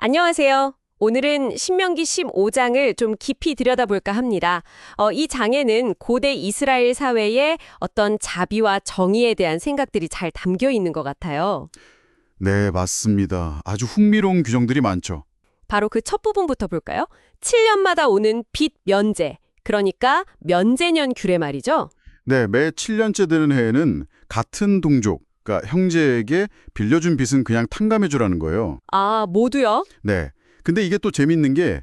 안녕하세요. 오늘은 신명기 15장을 좀 깊이 들여다볼까 합니다. 이 장에는 고대 이스라엘 사회의 어떤 자비와 정의에 대한 생각들이 잘 담겨 있는 것 같아요. 네, 맞습니다. 아주 흥미로운 규정들이 많죠. 바로 그 첫 부분부터 볼까요? 7년마다 오는 빚 면제, 그러니까 면제년 규례 말이죠. 네, 매 7년째 되는 해에는 같은 동족, 그러니까 형제에게 빌려준 빚은 그냥 탕감해주라는 거예요. 아, 모두요? 네. 근데 이게 또 재밌는 게,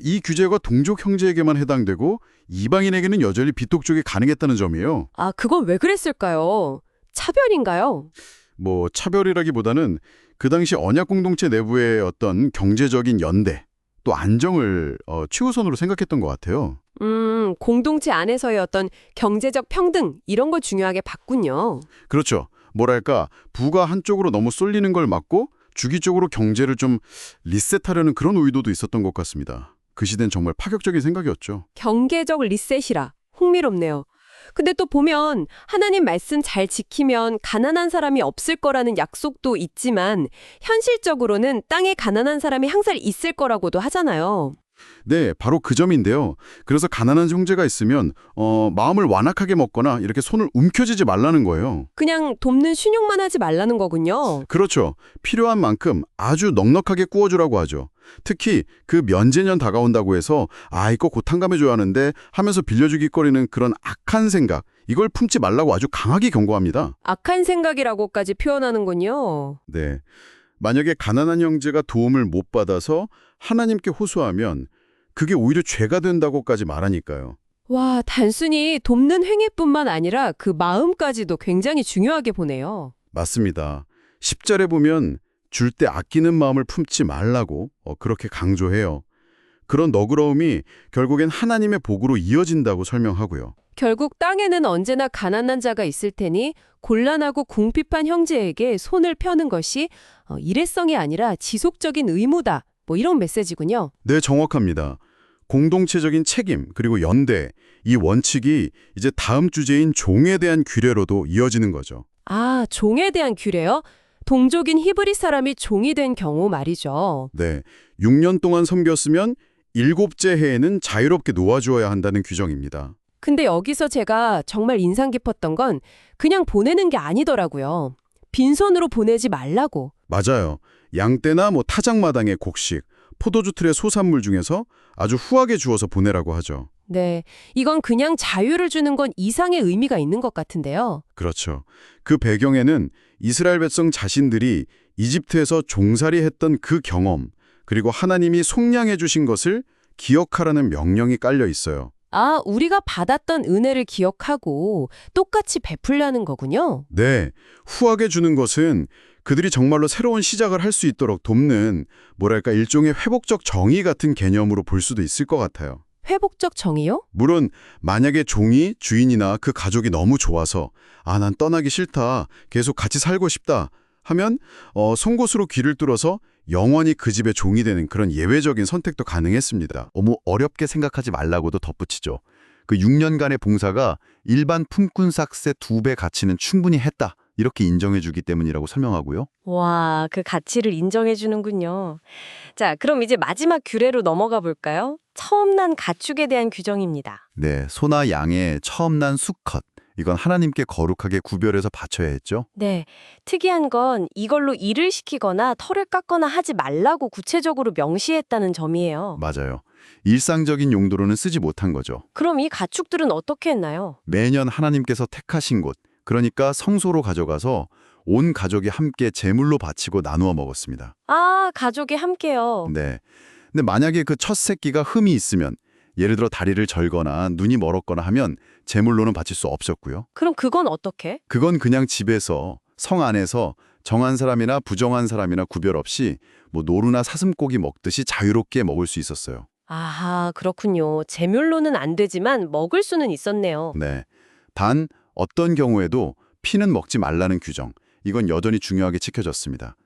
이 규제가 동족 형제에게만 해당되고 이방인에게는 여전히 빚독촉이 가능했다는 점이에요. 아, 그건 왜 그랬을까요? 차별인가요? 뭐 차별이라기보다는 그 당시 언약 공동체 내부의 어떤 경제적인 연대, 또 안정을 최우선으로 생각했던 것 같아요. 공동체 안에서의 어떤 경제적 평등, 이런 걸 중요하게 봤군요. 그렇죠. 뭐랄까, 부가 한쪽으로 너무 쏠리는 걸 막고 주기적으로 경제를 좀 리셋하려는 그런 의도도 있었던 것 같습니다. 그 시대는 정말 파격적인 생각이었죠. 경계적 리셋이라 흥미롭네요. 근데 또 보면 하나님 말씀 잘 지키면 가난한 사람이 없을 거라는 약속도 있지만 현실적으로는 땅에 가난한 사람이 항상 있을 거라고도 하잖아요. 네, 바로 그 점인데요. 그래서 가난한 형제가 있으면 마음을 완악하게 먹거나 이렇게 손을 움켜쥐지 말라는 거예요. 그냥 돕는 순용만 하지 말라는 거군요. 그렇죠. 필요한 만큼 아주 넉넉하게 구워주라고 하죠. 특히 그 면제년 다가온다고 해서 이거 곧 탕감해줘야 하는데 하면서 빌려주기거리는 그런 악한 생각, 이걸 품지 말라고 아주 강하게 경고합니다. 악한 생각이라고까지 표현하는군요. 네. 만약에 가난한 형제가 도움을 못 받아서 하나님께 호소하면 그게 오히려 죄가 된다고까지 말하니까요. 와, 단순히 돕는 행위뿐만 아니라 그 마음까지도 굉장히 중요하게 보네요. 맞습니다. 10절에 보면 줄 때 아끼는 마음을 품지 말라고 그렇게 강조해요. 그런 너그러움이 결국엔 하나님의 복으로 이어진다고 설명하고요. 결국 땅에는 언제나 가난한 자가 있을 테니 곤란하고 궁핍한 형제에게 손을 펴는 것이 일회성이 아니라 지속적인 의무다. 뭐 이런 메시지군요. 네, 정확합니다. 공동체적인 책임 그리고 연대, 이 원칙이 이제 다음 주제인 종에 대한 규례로도 이어지는 거죠. 아, 종에 대한 규례요? 동족인 히브리 사람이 종이 된 경우 말이죠. 네, 6년 동안 섬겼으면 일곱째 해에는 자유롭게 놓아주어야 한다는 규정입니다. 근데 여기서 제가 정말 인상 깊었던 건 그냥 보내는 게 아니더라고요. 빈손으로 보내지 말라고. 맞아요. 양떼나 타작마당의 곡식, 포도주 틀의 소산물 중에서 아주 후하게 주어서 보내라고 하죠. 네, 이건 그냥 자유를 주는 건 이상의 의미가 있는 것 같은데요. 그렇죠. 그 배경에는 이스라엘 백성 자신들이 이집트에서 종살이 했던 그 경험, 그리고 하나님이 속량해 주신 것을 기억하라는 명령이 깔려 있어요. 아, 우리가 받았던 은혜를 기억하고 똑같이 베풀려는 거군요. 네, 후하게 주는 것은 그들이 정말로 새로운 시작을 할 수 있도록 돕는 뭐랄까 일종의 회복적 정의 같은 개념으로 볼 수도 있을 것 같아요. 회복적 정의요? 물론 만약에 종이 주인이나 그 가족이 너무 좋아서 난 떠나기 싫다, 계속 같이 살고 싶다 하면 송곳으로 귀를 뚫어서 영원히 그 집의 종이 되는 그런 예외적인 선택도 가능했습니다. 너무 어렵게 생각하지 말라고도 덧붙이죠. 그 6년간의 봉사가 일반 품꾼삭새 2배 가치는 충분히 했다. 이렇게 인정해주기 때문이라고 설명하고요. 와, 그 가치를 인정해주는군요. 자, 그럼 이제 마지막 규례로 넘어가 볼까요? 처음 난 가축에 대한 규정입니다. 네, 소나 양의 처음 난 수컷. 이건 하나님께 거룩하게 구별해서 바쳐야 했죠. 네, 특이한 건 이걸로 일을 시키거나 털을 깎거나 하지 말라고 구체적으로 명시했다는 점이에요. 맞아요. 일상적인 용도로는 쓰지 못한 거죠. 그럼 이 가축들은 어떻게 했나요? 매년 하나님께서 택하신 곳, 그러니까 성소로 가져가서 온 가족이 함께 제물로 바치고 나누어 먹었습니다. 아, 가족이 함께요. 네. 근데 만약에 그 첫 새끼가 흠이 있으면 예를 들어 다리를 절거나 눈이 멀었거나 하면 제물로는 바칠 수 없었고요. 그럼 그건 어떻게? 그건 그냥 집에서 성 안에서 정한 사람이나 부정한 사람이나 구별 없이 노루나 사슴고기 먹듯이 자유롭게 먹을 수 있었어요. 아하, 그렇군요. 제물로는 안 되지만 먹을 수는 있었네요. 네. 단 어떤 경우에도 피는 먹지 말라는 규정. 이건 여전히 중요하게 지켜졌습니다.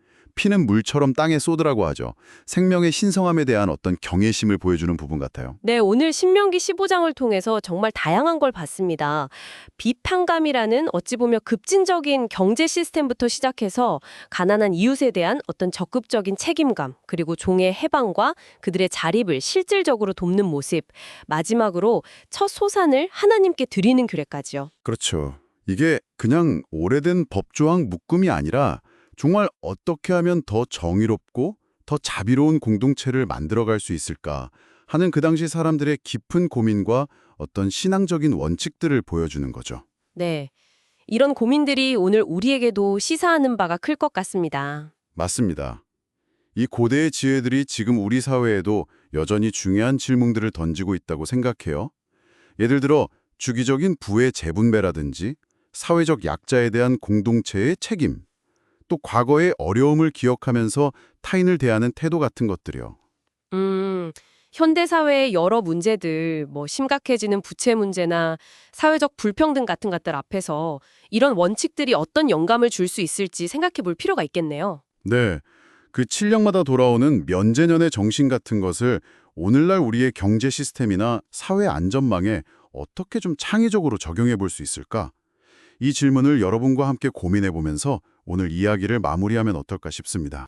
피는 물처럼 땅에 쏟으라고 하죠. 생명의 신성함에 대한 어떤 경외심을 보여주는 부분 같아요. 네, 오늘 신명기 15장을 통해서 정말 다양한 걸 봤습니다. 비판감이라는 어찌 보면 급진적인 경제 시스템부터 시작해서 가난한 이웃에 대한 어떤 적극적인 책임감, 그리고 종의 해방과 그들의 자립을 실질적으로 돕는 모습, 마지막으로 첫 소산을 하나님께 드리는 규례까지요. 그렇죠. 이게 그냥 오래된 법조항 묶음이 아니라 정말 어떻게 하면 더 정의롭고 더 자비로운 공동체를 만들어갈 수 있을까 하는 그 당시 사람들의 깊은 고민과 어떤 신앙적인 원칙들을 보여주는 거죠. 네, 이런 고민들이 오늘 우리에게도 시사하는 바가 클 것 같습니다. 맞습니다. 이 고대의 지혜들이 지금 우리 사회에도 여전히 중요한 질문들을 던지고 있다고 생각해요. 예를 들어 주기적인 부의 재분배라든지 사회적 약자에 대한 공동체의 책임, 또 과거의 어려움을 기억하면서 타인을 대하는 태도 같은 것들이요. 현대 사회의 여러 문제들, 심각해지는 부채 문제나 사회적 불평등 같은 것들 앞에서 이런 원칙들이 어떤 영감을 줄 수 있을지 생각해 볼 필요가 있겠네요. 네, 그 7년마다 돌아오는 면제년의 정신 같은 것을 오늘날 우리의 경제 시스템이나 사회 안전망에 어떻게 좀 창의적으로 적용해 볼 수 있을까? 이 질문을 여러분과 함께 고민해 보면서 오늘 이야기를 마무리하면 어떨까 싶습니다.